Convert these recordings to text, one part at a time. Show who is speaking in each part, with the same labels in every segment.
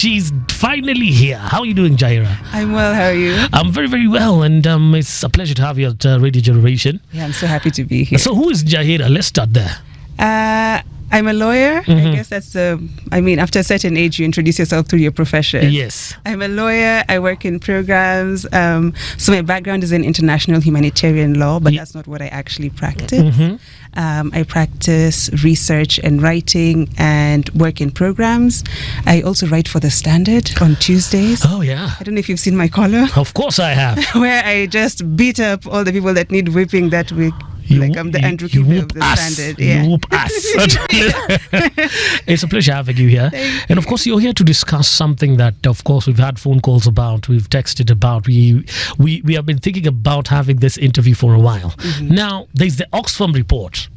Speaker 1: She's finally here. How are you doing, Njahira?
Speaker 2: I'm well. How are you?
Speaker 1: I'm very, very well, and it's a pleasure to have you at Radio Generation.
Speaker 2: Yeah, I'm so happy to be here.
Speaker 1: So, who is Njahira? Let's start there.
Speaker 2: I'm a lawyer. I guess that's after a certain age, you introduce yourself through your profession.
Speaker 1: Yes.
Speaker 2: I'm a lawyer. I work in programs. So my background is in international humanitarian law, but that's not what I actually practice. I practice research and writing and work in programs. I also write for The Standard on Tuesdays.
Speaker 1: Oh, yeah.
Speaker 2: I don't know if you've seen my column.
Speaker 1: Of course I have.
Speaker 2: Where I just beat up all the people that need whipping that week. I'm the Andrew Keefe of The Standard.
Speaker 1: Yeah. You whoop us. It's a pleasure having you here. And of course, you're here to discuss something that, of course, we've had phone calls about, we've texted about. We have been thinking about having this interview for a while. Now, there's the Oxfam report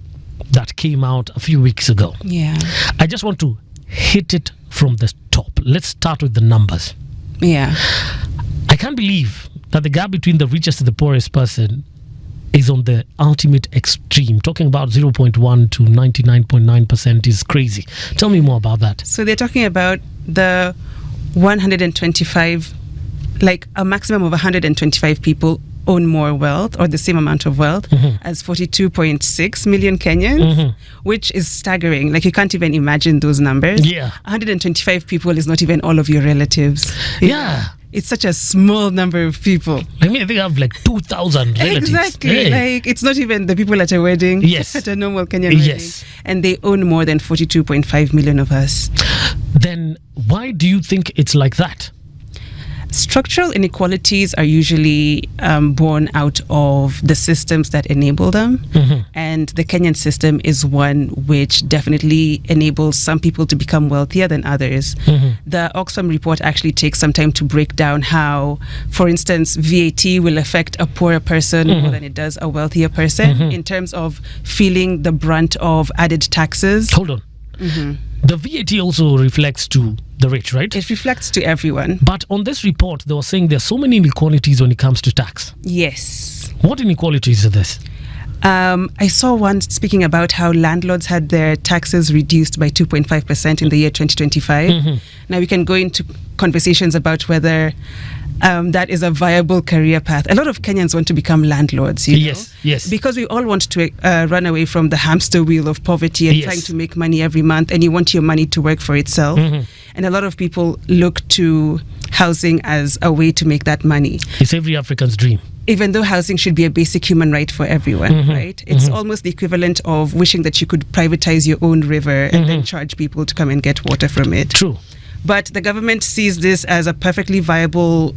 Speaker 1: that came out a few weeks ago.
Speaker 2: Yeah.
Speaker 1: I just want to hit it from the top. Let's start with the numbers.
Speaker 2: Yeah.
Speaker 1: I can't believe that the gap between the richest and the poorest person is on the ultimate extreme. Talking about 0.1 to 99.9% is crazy. Tell me more about that.
Speaker 2: So they're talking about the 125, like a maximum of 125 people own more wealth or the same amount of wealth as 42.6 million Kenyans, which is staggering. Like, you can't even imagine those numbers.
Speaker 1: Yeah.
Speaker 2: 125 people is not even all of your relatives.
Speaker 1: Yeah.
Speaker 2: It's such a small number of people.
Speaker 1: I think I have like 2,000 relatives.
Speaker 2: Exactly.
Speaker 1: Hey.
Speaker 2: Like, it's not even the people at a wedding.
Speaker 1: Yes.
Speaker 2: At a normal Kenyan wedding.
Speaker 1: Yes.
Speaker 2: And they own more than 42.5 million of us.
Speaker 1: Then why do you think it's like that?
Speaker 2: Structural inequalities are usually born out of the systems that enable them. And the Kenyan system is one which definitely enables some people to become wealthier than others. The Oxfam report actually takes some time to break down how, for instance, VAT will affect a poorer person more than it does a wealthier person in terms of feeling the brunt of added taxes.
Speaker 1: Hold on. The VAT also reflects to the rich, right?
Speaker 2: It reflects to everyone.
Speaker 1: But on this report, they were saying there are so many inequalities when it comes to tax.
Speaker 2: Yes.
Speaker 1: What inequalities are this?
Speaker 2: I saw one speaking about how landlords had their taxes reduced by 2.5% in the year 2025. Now we can go into conversations about whether that is a viable career path. A lot of Kenyans want to become landlords, you know?
Speaker 1: Yes.
Speaker 2: Because we all want to run away from the hamster wheel of poverty and trying to make money every month, and you want your money to work for itself. And a lot of people look to housing as a way to make that money.
Speaker 1: It's every African's dream.
Speaker 2: Even though housing should be a basic human right for everyone, right? It's almost the equivalent of wishing that you could privatize your own river and then charge people to come and get water from it.
Speaker 1: True.
Speaker 2: But the government sees this as a perfectly viable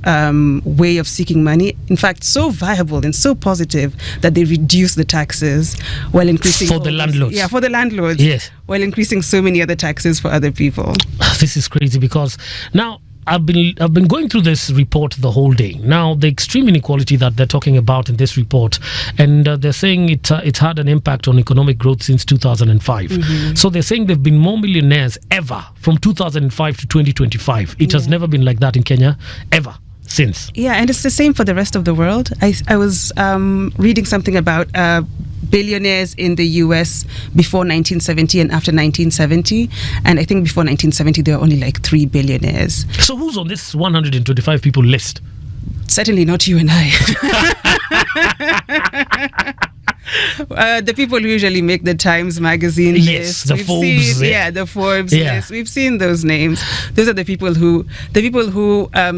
Speaker 2: way of seeking money. In fact, so viable and so positive that they reduce the taxes while increasing...
Speaker 1: For the landlords.
Speaker 2: Yeah, for the landlords.
Speaker 1: Yes.
Speaker 2: While increasing so many other taxes for other people.
Speaker 1: This is crazy because now I've been going through this report the whole day. Now, the extreme inequality that they're talking about in this report, and they're saying it's had an impact on economic growth since 2005. So they're saying there have been more millionaires ever from 2005 to 2025. It has never been like that in Kenya, ever since. Yeah,
Speaker 2: and it's the same for the rest of the world. I was reading something about billionaires in the US before 1970 and after 1970, and I think before 1970 there were only like 3 billionaires.
Speaker 1: So who's on this 125 people list?
Speaker 2: Certainly not you and I. The people who usually make the Times magazine list.
Speaker 1: The Forbes.
Speaker 2: The Forbes list. We've seen those names. Those are the people who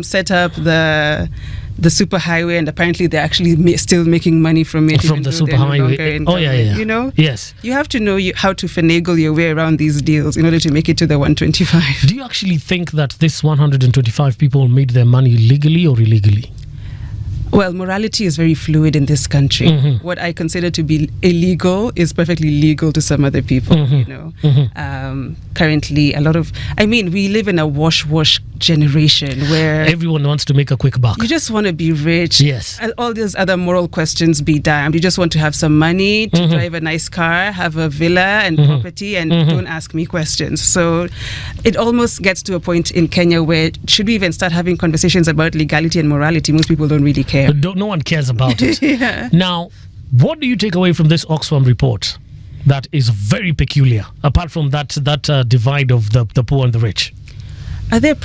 Speaker 2: set up the superhighway, and apparently they're actually still making money from it.
Speaker 1: From the superhighway.
Speaker 2: You know?
Speaker 1: Yes.
Speaker 2: You have to know how to finagle your way around these deals in order to make it to the 125.
Speaker 1: Do you actually think that this 125 people made their money legally or illegally?
Speaker 2: Well, morality is very fluid in this country. What I consider to be illegal is perfectly legal to some other people, you know. Currently, we live in a wash generation where
Speaker 1: everyone wants to make a quick buck.
Speaker 2: You just want to be rich.
Speaker 1: Yes.
Speaker 2: All these other moral questions be damned. You just want to have some money, to drive a nice car, have a villa and property, and don't ask me questions. So it almost gets to a point in Kenya where, should we even start having conversations about legality and morality? Most people don't really care.
Speaker 1: No one cares about it. Now, what do you take away from this Oxfam report that is very peculiar, apart from that divide of the poor and the rich?
Speaker 2: Are there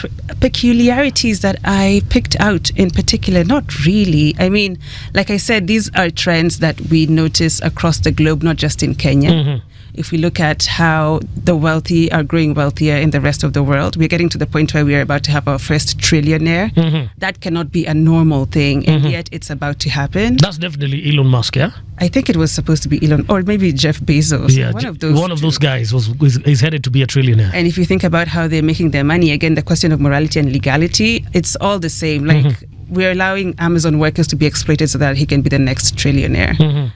Speaker 2: peculiarities that I picked out in particular? Not really. I mean, like I said, these are trends that we notice across the globe, not just in Kenya. If we look at how the wealthy are growing wealthier in the rest of the world, we're getting to the point where we're about to have our first trillionaire. That cannot be a normal thing, and yet it's about to happen.
Speaker 1: That's definitely Elon Musk, yeah?
Speaker 2: I think it was supposed to be Elon, or maybe Jeff Bezos.
Speaker 1: Yeah, one of those guys is headed to be a trillionaire.
Speaker 2: And if you think about how they're making their money, again, the question of morality and legality, it's all the same. Like, we're allowing Amazon workers to be exploited so that he can be the next trillionaire.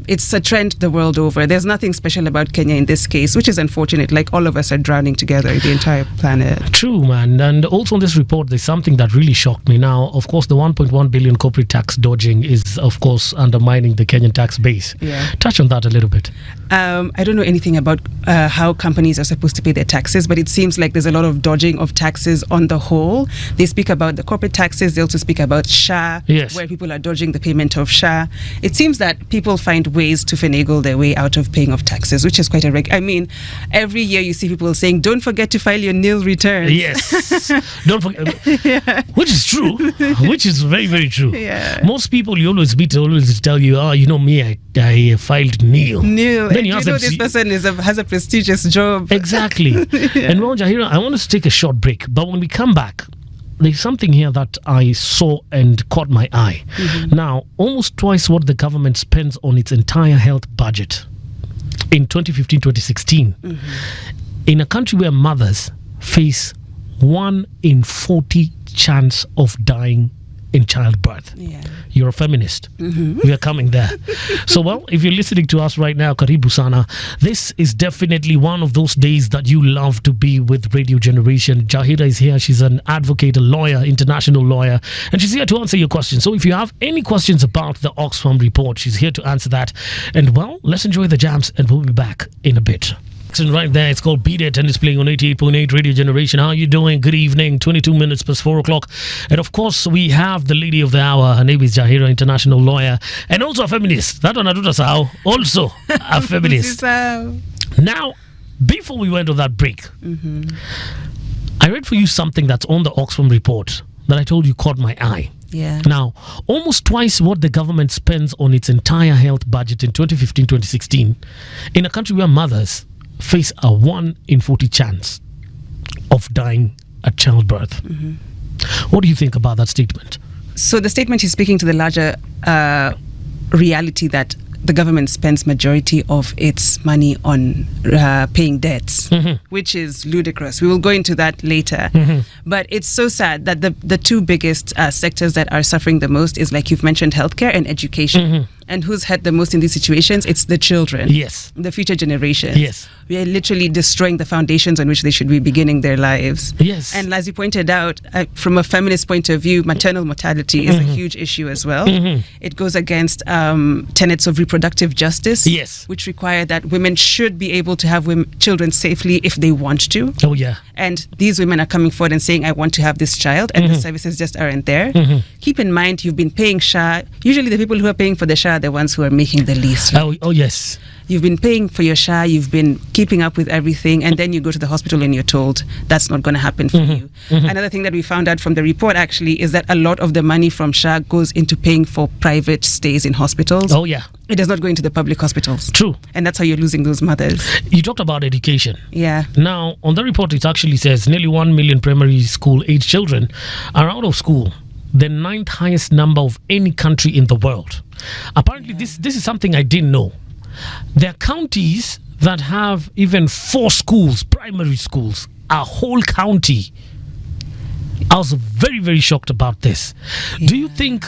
Speaker 2: It's a trend the world over. There's nothing special about Kenya in this case, which is unfortunate. Like, all of us are drowning together, the entire planet.
Speaker 1: True, man. And also in this report, there's something that really shocked me. Now, of course, the 1.1 billion corporate tax dodging is, of course, undermining the Kenyan tax base.
Speaker 2: Yeah.
Speaker 1: Touch on that a little bit.
Speaker 2: I don't know anything about how companies are supposed to pay their taxes, but it seems like there's a lot of dodging of taxes on the whole. They speak about the corporate taxes. They also speak about SHA,
Speaker 1: yes,
Speaker 2: where people are dodging the payment of SHA. It seems that people find ways to finagle their way out of paying of taxes, which is quite a I mean, every year you see people saying, don't forget to file your nil returns.
Speaker 1: Yes. Don't forget. Yeah. Which is true. Which is very, very true.
Speaker 2: Yeah.
Speaker 1: Most people you always meet always tell you, oh, you know me, I filed nil.
Speaker 2: Nil.
Speaker 1: Then
Speaker 2: you know this person has a prestigious job.
Speaker 1: Exactly. Yeah. And well, Njahira, I want us to take a short break, but when we come back, there's something here that I saw and caught my eye. Now, almost twice what the government spends on its entire health budget in 2015-2016, in a country where mothers face 1 in 40 chance of dying in childbirth.
Speaker 2: Yeah.
Speaker 1: You're a feminist. We are coming there. So, well, if you're listening to us right now, Karibu Sana, this is definitely one of those days that you love to be with Radio Generation. Njahira is here. She's an advocate, a lawyer, international lawyer, and she's here to answer your questions. So if you have any questions about the Oxfam report, she's here to answer that. And, well, let's enjoy the jams, and we'll be back in a bit. Right there, it's called Beat It, and it's playing on 88.8 Radio Generation. How are you doing? Good evening. 22 minutes past 4 o'clock. And of course, we have the lady of the hour. Her name is Njahira, international lawyer, and also a feminist. That one, Aduta, also a feminist. Now, before we went on that break, I read for you something that's on the Oxfam report that I told you caught my eye.
Speaker 2: Yeah.
Speaker 1: Now, almost twice what the government spends on its entire health budget in 2015-2016, in a country where mothers face a 1 in 40 chance of dying at childbirth. What do you think about that statement?
Speaker 2: So the statement is speaking to the larger reality that the government spends majority of its money on paying debts, which is ludicrous. We will go into that later. But it's so sad that the two biggest sectors that are suffering the most is, like you've mentioned, healthcare and education. And who's hurt the most in these situations? It's the children.
Speaker 1: Yes.
Speaker 2: The future generations.
Speaker 1: Yes.
Speaker 2: We are literally destroying the foundations on which they should be beginning their lives.
Speaker 1: Yes.
Speaker 2: And as you pointed out, from a feminist point of view, maternal mortality is a huge issue as well. It goes against tenets of reproductive justice,
Speaker 1: yes,
Speaker 2: which require that women should be able to have children safely if they want to.
Speaker 1: Oh, yeah.
Speaker 2: And these women are coming forward and saying, I want to have this child, and the services just aren't there. Keep in mind, you've been paying SHA. Usually the people who are paying for the SHA are the ones who are making the least.
Speaker 1: Oh, yes.
Speaker 2: You've been paying for your SHA, you've been keeping up with everything, and then you go to the hospital and you're told that's not going to happen for you. Another thing that we found out from the report actually is that a lot of the money from SHA goes into paying for private stays in hospitals.
Speaker 1: Oh, yeah.
Speaker 2: It does not go into the public hospitals.
Speaker 1: True.
Speaker 2: And that's how you're losing those mothers.
Speaker 1: You talked about education.
Speaker 2: Yeah.
Speaker 1: Now, on the report, it actually says nearly 1 million primary school age children are out of school, the 9th highest number of any country in the world. Apparently, this is something I didn't know. There are counties that have even 4 schools, primary schools, a whole county. I was very, very shocked about this. Yeah. Do you think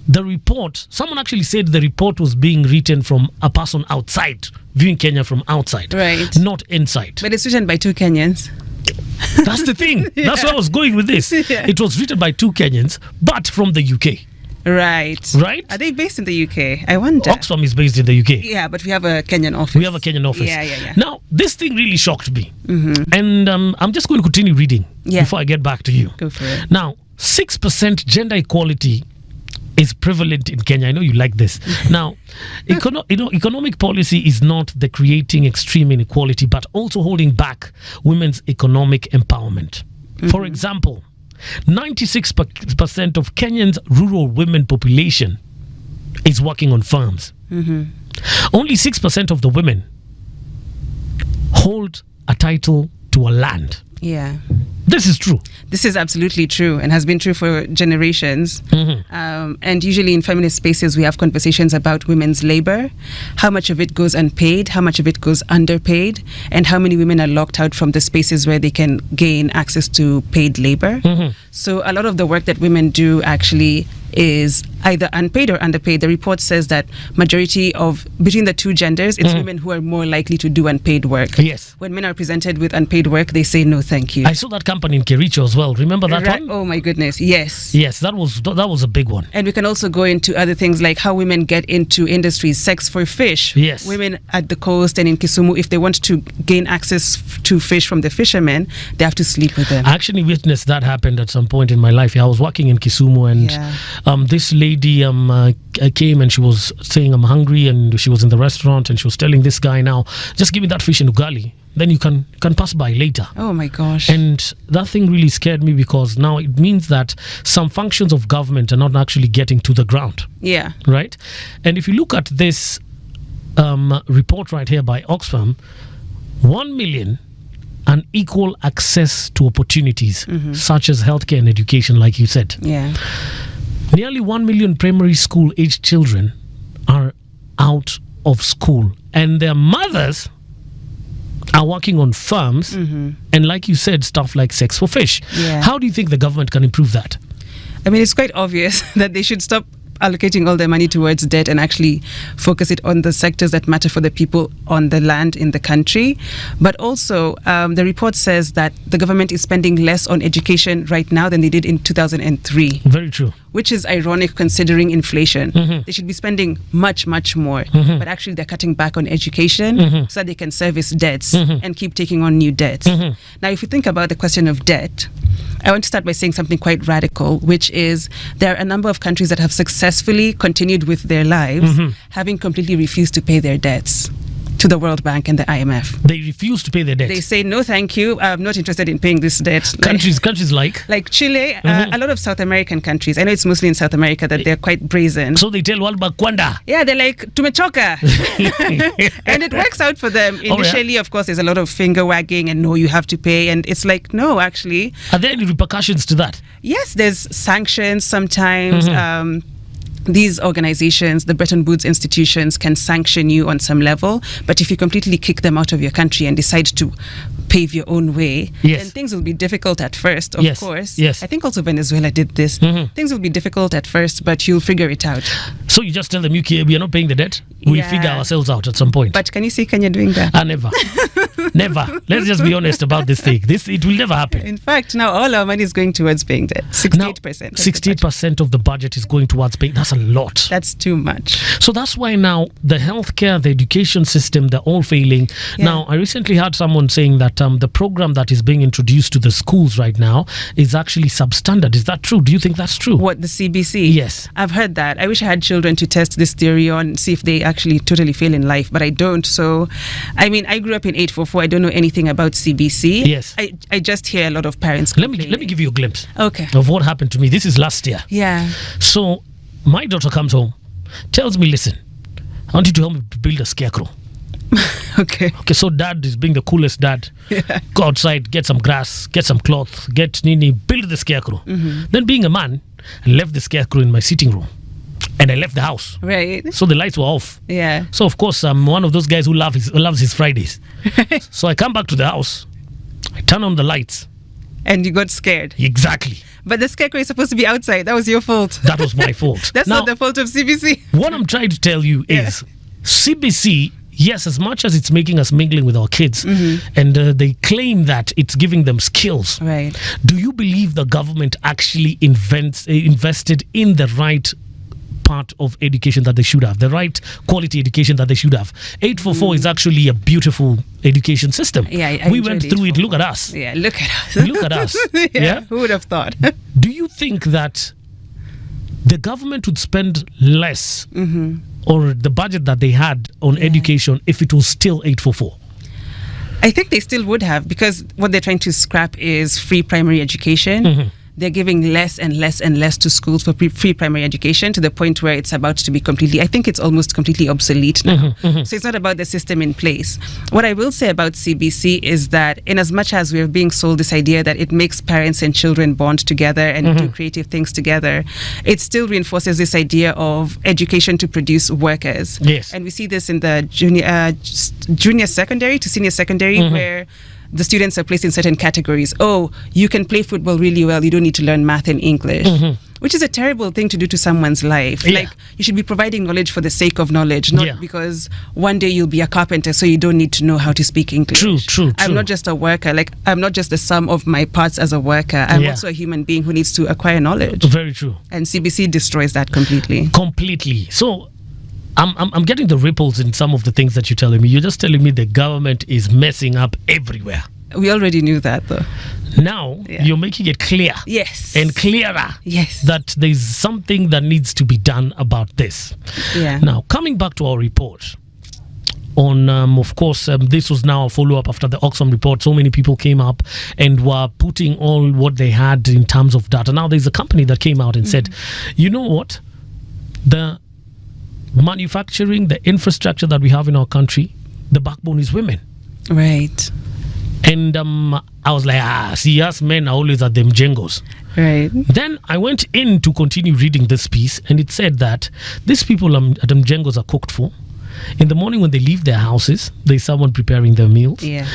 Speaker 1: the report, someone actually said the report was being written from a person outside, viewing Kenya from outside,
Speaker 2: right,
Speaker 1: not inside.
Speaker 2: But it's written by 2 Kenyans.
Speaker 1: That's the thing. Yeah. That's where I was going with this. Yeah. It was written by 2 Kenyans, but from the UK.
Speaker 2: Right.
Speaker 1: Right?
Speaker 2: Are they based in the UK? I wonder.
Speaker 1: Oxfam is based in the UK.
Speaker 2: Yeah, but we have a Kenyan office.
Speaker 1: We have a Kenyan office.
Speaker 2: Yeah.
Speaker 1: Now, this thing really shocked me. And I'm just going to continue reading before I get back to you.
Speaker 2: Go for it.
Speaker 1: Now, 6% gender equality is prevalent in Kenya. I know you like this. Now, economic policy is not the creating extreme inequality, but also holding back women's economic empowerment. For example, 96% of Kenyan's rural women population is working on farms. Only 6% of the women hold a title to a land.
Speaker 2: Yeah.
Speaker 1: This is true.
Speaker 2: This is absolutely true and has been true for generations. And usually in feminist spaces, we have conversations about women's labor, how much of it goes unpaid, how much of it goes underpaid, and how many women are locked out from the spaces where they can gain access to paid labor. So a lot of the work that women do actually is either unpaid or underpaid. The report says that majority of, between the two genders, it's women who are more likely to do unpaid work.
Speaker 1: Yes.
Speaker 2: When men are presented with unpaid work, they say no thank you.
Speaker 1: I saw that company in Kericho as well. Remember that one?
Speaker 2: Oh my goodness, yes.
Speaker 1: Yes, that was a big one.
Speaker 2: And we can also go into other things like how women get into industries, sex for fish.
Speaker 1: Yes.
Speaker 2: Women at the coast and in Kisumu, if they want to gain access to fish from the fishermen, they have to sleep with them.
Speaker 1: I actually witnessed that happened at some point in my life. I was working in Kisumu and this lady came and she was saying, I'm hungry, and she was in the restaurant and she was telling this guy, now, just give me that fish in ugali. Then you can pass by later.
Speaker 2: Oh my gosh.
Speaker 1: And that thing really scared me because now it means that some functions of government are not actually getting to the ground.
Speaker 2: Yeah.
Speaker 1: Right? And if you look at this report right here by Oxfam, 1 million unequal access to opportunities such as healthcare and education, like you said.
Speaker 2: Yeah.
Speaker 1: Nearly 1 million primary school aged children are out of school, and their mothers are working on farms and, like you said, stuff like sex for fish.
Speaker 2: Yeah.
Speaker 1: How do you think the government can improve that?
Speaker 2: I mean, it's quite obvious that they should stop allocating all their money towards debt and actually focus it on the sectors that matter for the people on the land in the country. But also, the report says that the government is spending less on education right now than they did in 2003.
Speaker 1: Very true.
Speaker 2: Which is ironic considering inflation. They should be spending much, much more. But actually they're cutting back on education so that they can service debts and keep taking on new debts. Now, if you think about the question of debt, I want to start by saying something quite radical, which is there are a number of countries that have successfully continued with their lives, having completely refused to pay their debts to the World Bank and the IMF.
Speaker 1: They refuse to pay their debt.
Speaker 2: They say, no, thank you. I'm not interested in paying this debt.
Speaker 1: Countries like
Speaker 2: Chile, a lot of South American countries. I know it's mostly in South America that they're quite brazen.
Speaker 1: So they tell World Bank, Kwanda.
Speaker 2: Yeah, they're like, tumechoka. And it works out for them. Initially, of course, there's a lot of finger wagging and no, you have to pay. And it's like, no, actually.
Speaker 1: Are there any repercussions to that?
Speaker 2: Yes, there's sanctions sometimes. These organizations, the Bretton Woods institutions, can sanction you on some level, but if you completely kick them out of your country and decide to pave your own way, then things will be difficult at first, of course.
Speaker 1: Yes.
Speaker 2: I think also Venezuela did this. Things will be difficult at first, but you'll figure it out. So
Speaker 1: you just tell them, we are not paying the debt. We'll figure ourselves out at some point.
Speaker 2: But can you see Kenya doing that?
Speaker 1: Never. Never. Let's just be honest about this thing. It will never happen.
Speaker 2: In fact, now all our money is going towards paying debt. 68%.
Speaker 1: 68% of the budget is going towards paying. That's a lot.
Speaker 2: That's too much.
Speaker 1: So that's why now the healthcare, the education system, they're all failing. Now, I recently heard someone saying that the program that is being introduced to the schools right now is actually substandard. Is that true? Do you think that's true?
Speaker 2: What, the CBC?
Speaker 1: Yes.
Speaker 2: I've heard that. I wish I had children to test this theory on, see if they actually totally fail in life, but I don't. So, I mean, I grew up in 844. I don't know anything about CBC.
Speaker 1: Yes.
Speaker 2: I just hear a lot of parents
Speaker 1: Let me give you a glimpse
Speaker 2: of
Speaker 1: what happened to me. This is last year.
Speaker 2: Yeah.
Speaker 1: So my daughter comes home, tells me, listen, I want you to help me build a scarecrow.
Speaker 2: Okay,
Speaker 1: so dad is being the coolest dad. Go outside, get some grass, get some cloth, get Nini, build the scarecrow. Then being a man, I left the scarecrow in my sitting room. And I left the house.
Speaker 2: Right.
Speaker 1: So the lights were off.
Speaker 2: Yeah.
Speaker 1: So of course I'm one of those guys who loves his Fridays. So I come back to the house, I turn on the lights.
Speaker 2: And you got scared.
Speaker 1: Exactly.
Speaker 2: But the scarecrow is supposed to be outside. That was your fault.
Speaker 1: That was my fault.
Speaker 2: That's not the fault of CBC.
Speaker 1: What I'm trying to tell you is CBC, yes, as much as it's making us mingling with our kids, and they claim that it's giving them skills.
Speaker 2: Right.
Speaker 1: Do you believe the government actually invested in the right part of education that they should have, the right quality education that they should have? 844 is actually a beautiful education system.
Speaker 2: Yeah,
Speaker 1: we went through it. Look at us.
Speaker 2: Yeah, look at us.
Speaker 1: Look at us. Yeah?
Speaker 2: Who would have thought?
Speaker 1: Do you think that the government would spend less or the budget that they had on education if it was still 844?
Speaker 2: I think they still would have, because what they're trying to scrap is free primary education. They're giving less and less and less to schools for free primary education, to the point where it's about to be I think it's almost completely obsolete now. So it's not about the system in place. What I will say about CBC is that, in as much as we're being sold this idea that it makes parents and children bond together and do creative things together, it still reinforces this idea of education to produce workers.
Speaker 1: Yes.
Speaker 2: And we see this in the junior secondary to senior secondary, where the students are placed in certain categories. Oh, you can play football really well, you don't need to learn math and English. Which is a terrible thing to do to someone's life.
Speaker 1: Yeah.
Speaker 2: Like, you should be providing knowledge for the sake of knowledge, not because one day you'll be a carpenter, so you don't need to know how to speak English.
Speaker 1: True.
Speaker 2: I'm not just a worker. Like, I'm not just the sum of my parts as a worker. I'm also a human being who needs to acquire knowledge.
Speaker 1: Very true.
Speaker 2: And CBC destroys that completely.
Speaker 1: So I'm getting the ripples in some of the things that you're telling me. You're just telling me the government is messing up everywhere.
Speaker 2: We already knew that, though.
Speaker 1: Now you're making it clear, and clearer, that there's something that needs to be done about this. Now, coming back to our report on, of course, this was now a follow-up after the Oxfam report. So many people came up and were putting all what they had in terms of data. Now there's a company that came out and said, you know what, the manufacturing, the infrastructure that we have in our country, the backbone is women.
Speaker 2: Right.
Speaker 1: And I was like, see, us men are always at them jengos.
Speaker 2: Right.
Speaker 1: Then I went in to continue reading this piece, and it said that these people at them jengos are cooked for. In the morning when they leave their houses, there's someone preparing their meals.
Speaker 2: Yeah.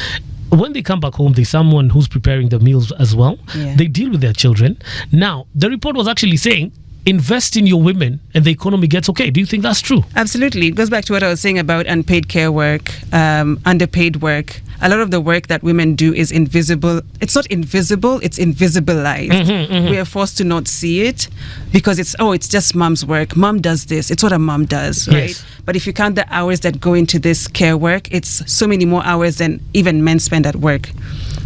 Speaker 1: When they come back home, there's someone who's preparing the meals as well.
Speaker 2: Yeah.
Speaker 1: They deal with their children. Now, the report was actually saying, invest in your women and the economy gets okay. Do you think that's true?
Speaker 2: Absolutely. It goes back to what I was saying about unpaid care work, underpaid work. A lot of the work that women do is invisible. It's not invisible, it's invisibilized. We are forced to not see it because it's just mom's work. Mom does this. It's what a mom does, right?
Speaker 1: Yes.
Speaker 2: But if you count the hours that go into this care work, it's so many more hours than even men spend at work.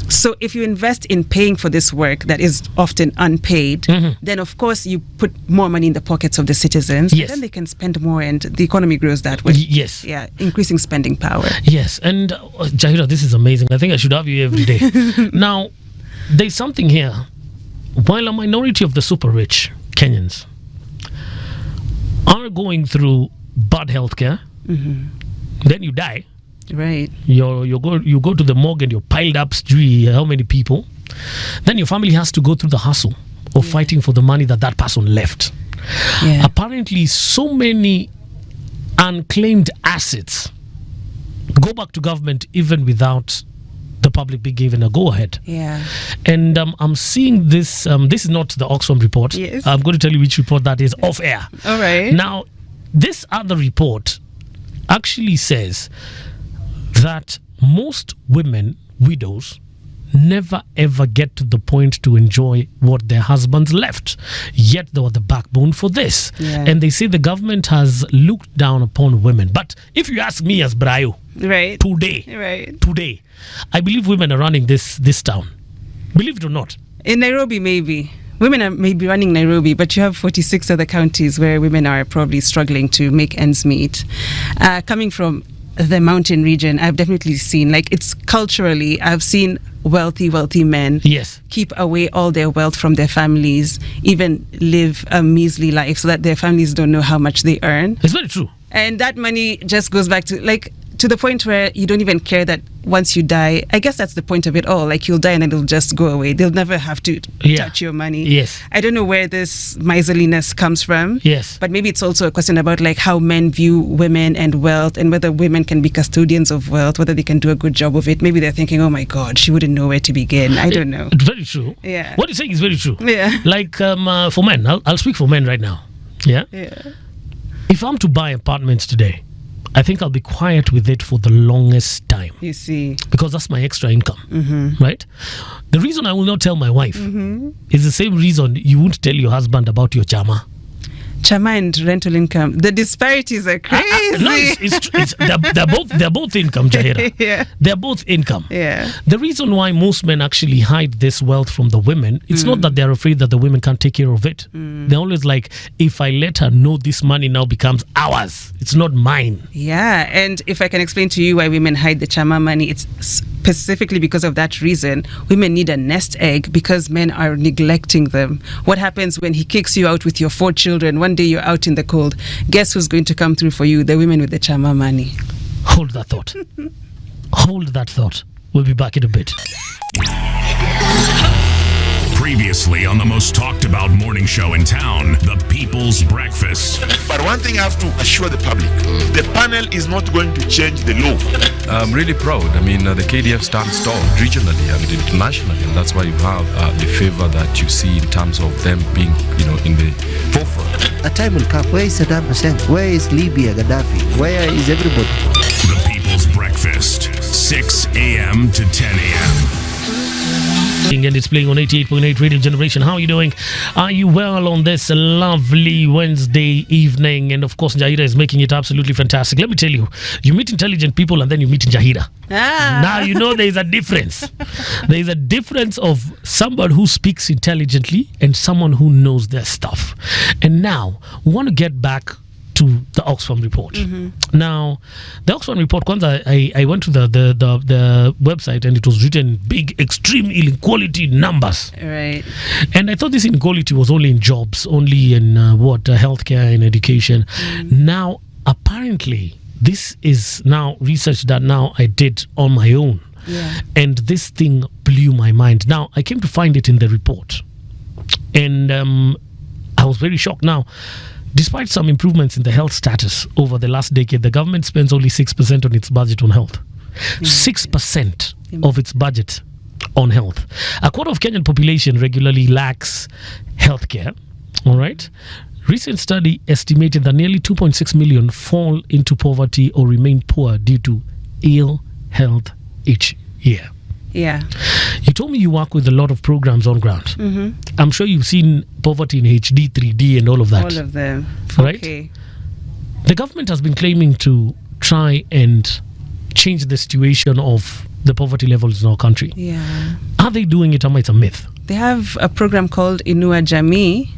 Speaker 2: So if you invest in paying for this work that is often unpaid, then of course you put more money in the pockets of the citizens.
Speaker 1: Yes.
Speaker 2: Then they can spend more and the economy grows that way.
Speaker 1: Yes.
Speaker 2: Yeah, increasing spending power.
Speaker 1: Yes. And Njahira, this is amazing. I think I should have you every day. Now, there's something here. While a minority of the super rich Kenyans are going through bad healthcare, then you die.
Speaker 2: Right.
Speaker 1: You go to the morgue and you're piled up, how many people? Then your family has to go through the hustle of fighting for the money that person left.
Speaker 2: Yeah.
Speaker 1: Apparently, so many unclaimed assets go back to government even without the public being given a go-ahead.
Speaker 2: Yeah.
Speaker 1: And I'm seeing this. This is not the Oxfam report.
Speaker 2: Yes.
Speaker 1: I'm going to tell you which report that is off air.
Speaker 2: All right.
Speaker 1: Now, this other report actually says that most women, widows, never ever get to the point to enjoy what their husbands left, yet they were the backbone for this. And they say the government has looked down upon women. But if you ask me as Brayo, today, I believe women are running this town. Believe it or not.
Speaker 2: In Nairobi, maybe. Women are maybe running Nairobi, but you have 46 other counties where women are probably struggling to make ends meet. Coming from the mountain region, I've definitely seen, like, it's culturally, I've seen wealthy men keep away all their wealth from their families, even live a measly life so that their families don't know how much they earn.
Speaker 1: It's very true.
Speaker 2: And that money just goes back to the point where you don't even care that once you die. I guess that's the point of it all. Like, you'll die and it'll just go away. They'll never have to touch your money.
Speaker 1: Yes.
Speaker 2: I don't know where this miserliness comes from.
Speaker 1: Yes.
Speaker 2: But maybe it's also a question about, like, how men view women and wealth, and whether women can be custodians of wealth, whether they can do a good job of it. Maybe they're thinking, oh my God, she wouldn't know where to begin. I don't know.
Speaker 1: Very true.
Speaker 2: Yeah.
Speaker 1: What you're saying is very true.
Speaker 2: Yeah.
Speaker 1: Like, for men, I'll speak for men right now. Yeah. If I'm to buy apartments today, I think I'll be quiet with it for the longest time.
Speaker 2: You see.
Speaker 1: Because that's my extra income, right? The reason I will not tell my wife is the same reason you won't tell your husband about your Chama.
Speaker 2: Chama and rental income, the disparities are crazy.
Speaker 1: No, they're both income, Njahira. They're both income. The reason why most men actually hide this wealth from the women, it's not that they're afraid that the women can't take care of it. They're always like, if I let her know, this money now becomes ours. It's not mine.
Speaker 2: Yeah, and if I can explain to you why women hide the Chama money, it's specifically because of that reason, women need a nest egg because men are neglecting them. What happens when he kicks you out with your 4 children? One day you're out in the cold. Guess who's going to come through for you? The women with the Chama money.
Speaker 1: Hold that thought. Hold that thought. We'll be back in a bit.
Speaker 3: Previously on the most talked about morning show in town, the People's Breakfast.
Speaker 4: But one thing I have to assure the public, the panel is not going to change the law.
Speaker 5: I'm really proud. I mean, the KDF stands tall regionally and internationally, and that's why you have the favor that you see in terms of them being, in the forefront.
Speaker 6: A time will come. Where is Saddam Hussein? Where is Libya, Gaddafi? Where is everybody?
Speaker 3: The People's Breakfast, 6 a.m. to 10 a.m.
Speaker 1: And it's playing on 88.8 Radio Generation. How are you doing? Are you well on this lovely Wednesday evening? And of course, Njahira is making it absolutely fantastic. Let me tell you, you meet intelligent people and then you meet Njahira. Now you know there is a difference. There is a difference of someone who speaks intelligently and someone who knows their stuff. And now, we want to get back to the Oxfam report. Now, the Oxfam report, once I went to the website and it was written big, extreme inequality numbers.
Speaker 2: Right.
Speaker 1: And I thought this inequality was only in jobs, only in healthcare and education. Now, apparently, this is now research that now I did on my own.
Speaker 2: Yeah.
Speaker 1: And this thing blew my mind. Now, I came to find it in the report. And I was very shocked. Now, despite some improvements in the health status over the last decade, the government spends only 6% on its budget on health. 6% of its budget on health. A quarter of Kenyan population regularly lacks healthcare. All right. Recent study estimated that nearly 2.6 million fall into poverty or remain poor due to ill health each year.
Speaker 2: Yeah.
Speaker 1: You told me you work with a lot of programs on ground. I'm sure you've seen poverty in HD, 3D and all of that.
Speaker 2: All of them.
Speaker 1: Right?
Speaker 2: Okay.
Speaker 1: The government has been claiming to try and change the situation of the poverty levels in our country.
Speaker 2: Yeah.
Speaker 1: Are they doing it, or it's a myth?
Speaker 2: They have a program called Inua Jamii,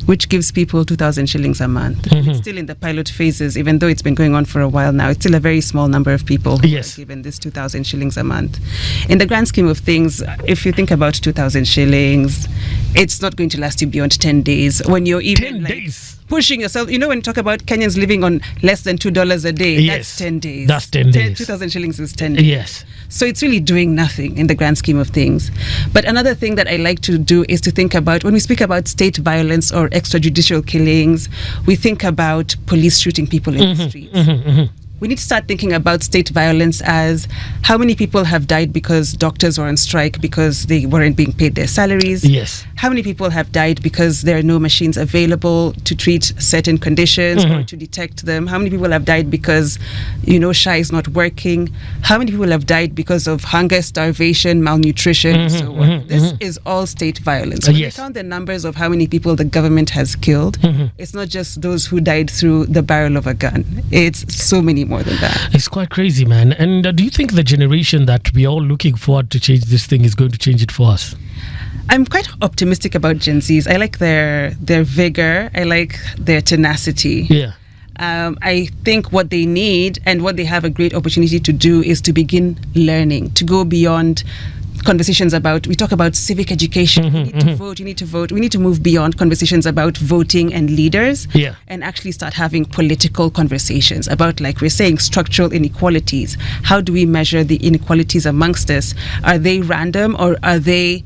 Speaker 2: which gives people 2,000 shillings a month. It's still in the pilot phases, even though it's been going on for a while now. It's still a very small number of people who are given this 2,000 shillings a month. In the grand scheme of things, if you think about 2,000 shillings, it's not going to last you beyond 10 days. When you're even
Speaker 1: 10 days.
Speaker 2: Pushing yourself, when you talk about Kenyans living on less than $2 a day, that's 10 days.
Speaker 1: That's 10 days.
Speaker 2: 2,000 shillings is 10 days.
Speaker 1: Yes.
Speaker 2: So it's really doing nothing in the grand scheme of things. But another thing that I like to do is to think about, when we speak about state violence or extrajudicial killings, we think about police shooting people in the streets. We need to start thinking about state violence as how many people have died because doctors were on strike because they weren't being paid their salaries.
Speaker 1: Yes.
Speaker 2: How many people have died because there are no machines available to treat certain conditions or to detect them? How many people have died because, SHA is not working? How many people have died because of hunger, starvation, malnutrition, and so on? This is all state violence. When you count the numbers of how many people the government has killed, it's not just those who died through the barrel of a gun. It's so many more than that.
Speaker 1: It's quite crazy, man. And do you think the generation that we are all looking forward to change this thing is going to change it for us?
Speaker 2: I'm quite optimistic about Gen Zs. I like their vigor. I like their tenacity.
Speaker 1: Yeah.
Speaker 2: I think what they need and what they have a great opportunity to do is to begin learning, to go beyond conversations about, we talk about civic education, you need to vote, you need to vote. We need to move beyond conversations about voting and leaders and actually start having political conversations about, like we're saying, structural inequalities. How do we measure the inequalities amongst us? Are they random or are they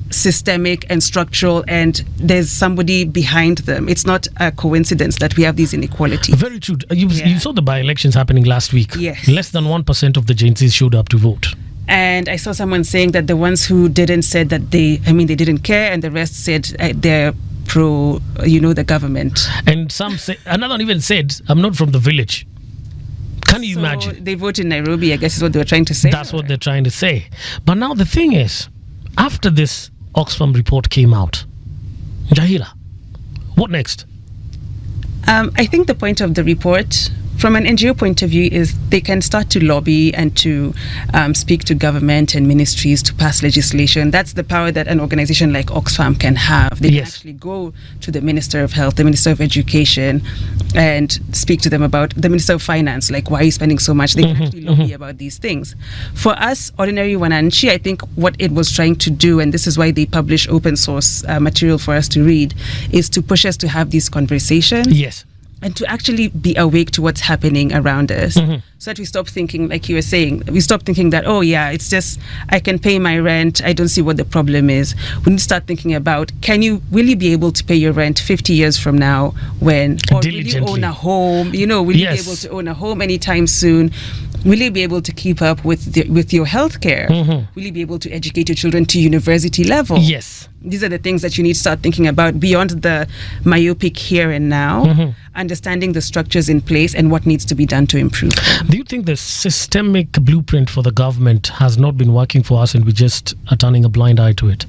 Speaker 2: systemic and structural, and there's somebody behind them? It's not a coincidence that we have these inequalities.
Speaker 1: Very true. You saw the by-elections happening last week.
Speaker 2: Yes.
Speaker 1: Less than 1% of the Gen Zs showed up to vote.
Speaker 2: And I saw someone saying that the ones who didn't said that they didn't care, and the rest said they're pro, the government.
Speaker 1: And some say, another even said, I'm not from the village. Can you imagine?
Speaker 2: They vote in Nairobi, I guess is what they were trying to say.
Speaker 1: That's what they're trying to say. But now the thing is, after this Oxfam report came out, Njahira, what next?
Speaker 2: I think the point of the report from an NGO point of view is they can start to lobby and to speak to government and ministries to pass legislation. That's the power that an organization like Oxfam can have. They can actually go to the Minister of Health, the Minister of Education, and speak to them about the Minister of Finance, like, why are you spending so much? They can actually lobby about these things. For us, Ordinary Wananchi, I think what it was trying to do, and this is why they publish open source material for us to read, is to push us to have these conversations.
Speaker 1: Yes.
Speaker 2: And to actually be awake to what's happening around us, so that we stop thinking, like you were saying, we stop thinking that, oh yeah, it's just, I can pay my rent, I don't see what the problem is. We need to start thinking about, will you be able to pay your rent 50 years from now, when, or will you own a home, will you be able to own a home anytime soon? Will you be able to keep up with your healthcare? Will you be able to educate your children to university level?
Speaker 1: Yes.
Speaker 2: These are the things that you need to start thinking about beyond the myopic here and now, understanding the structures in place and what needs to be done to improve them.
Speaker 1: Do you think the systemic blueprint for the government has not been working for us and we just are turning a blind eye to it?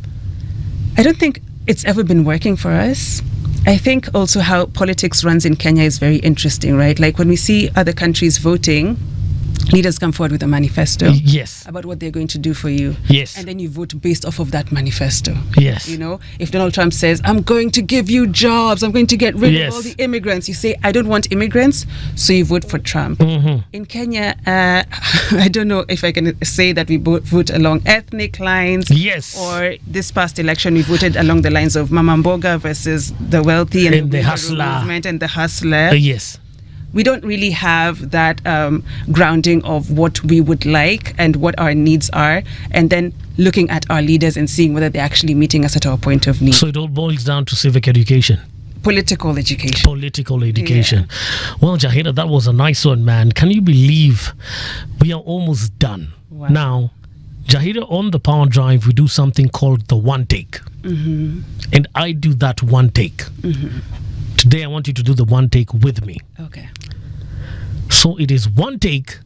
Speaker 2: I don't think it's ever been working for us. I think also how politics runs in Kenya is very interesting, right? Like when we see other countries voting, leaders come forward with a manifesto about what they're going to do for you.
Speaker 1: Yes.
Speaker 2: And then you vote based off of that manifesto.
Speaker 1: Yes.
Speaker 2: If Donald Trump says, I'm going to give you jobs, I'm going to get rid of all the immigrants, you say, I don't want immigrants, so you vote for Trump. In Kenya, I don't know if I can say that we vote along ethnic lines.
Speaker 1: Yes.
Speaker 2: Or this past election, we voted along the lines of Mama Mboga versus the wealthy and
Speaker 1: the hustler.
Speaker 2: Movement and the hustler.
Speaker 1: Yes.
Speaker 2: We don't really have that grounding of what we would like and what our needs are, and then looking at our leaders and seeing whether they're actually meeting us at our point of need.
Speaker 1: So it all boils down to civic education.
Speaker 2: Political education.
Speaker 1: Yeah. Well, Njahira, that was a nice one, man. Can you believe we are almost done?
Speaker 2: Wow.
Speaker 1: Now, Njahira, on the power drive, we do something called the one take. And I do that one take. Today, I want you to do the one take with me.
Speaker 2: Okay.
Speaker 1: So it is one take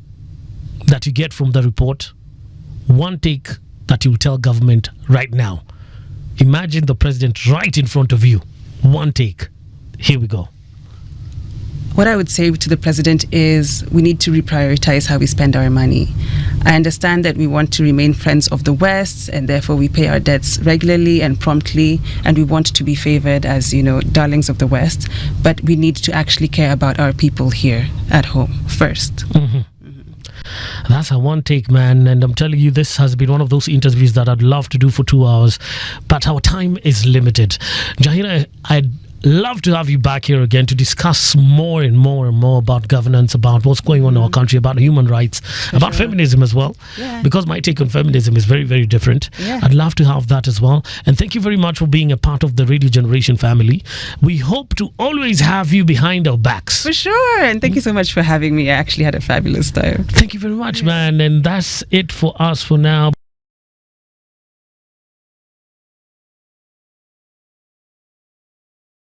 Speaker 1: that you get from the report, one take that you will tell government right now. Imagine the president right in front of you. One take. Here we go.
Speaker 2: What I would say to the president is we need to reprioritize how we spend our money. I understand that we want to remain friends of the West, and therefore we pay our debts regularly and promptly, and we want to be favored as, darlings of the West. But we need to actually care about our people here at home first.
Speaker 1: That's a one take, man. And I'm telling you, this has been one of those interviews that I'd love to do for 2 hours, but our time is limited. Njahira, I'd love to have you back here again to discuss more and more and more about governance, about what's going on in our country, about human rights, about feminism as well.
Speaker 2: Yeah.
Speaker 1: Because my take on feminism is very, very different.
Speaker 2: Yeah.
Speaker 1: I'd love to have that as well. And thank you very much for being a part of the Radio Generation family. We hope to always have you behind our backs.
Speaker 2: For sure. And thank you so much for having me. I actually had a fabulous time.
Speaker 1: Thank you very much, man. And that's it for us for now.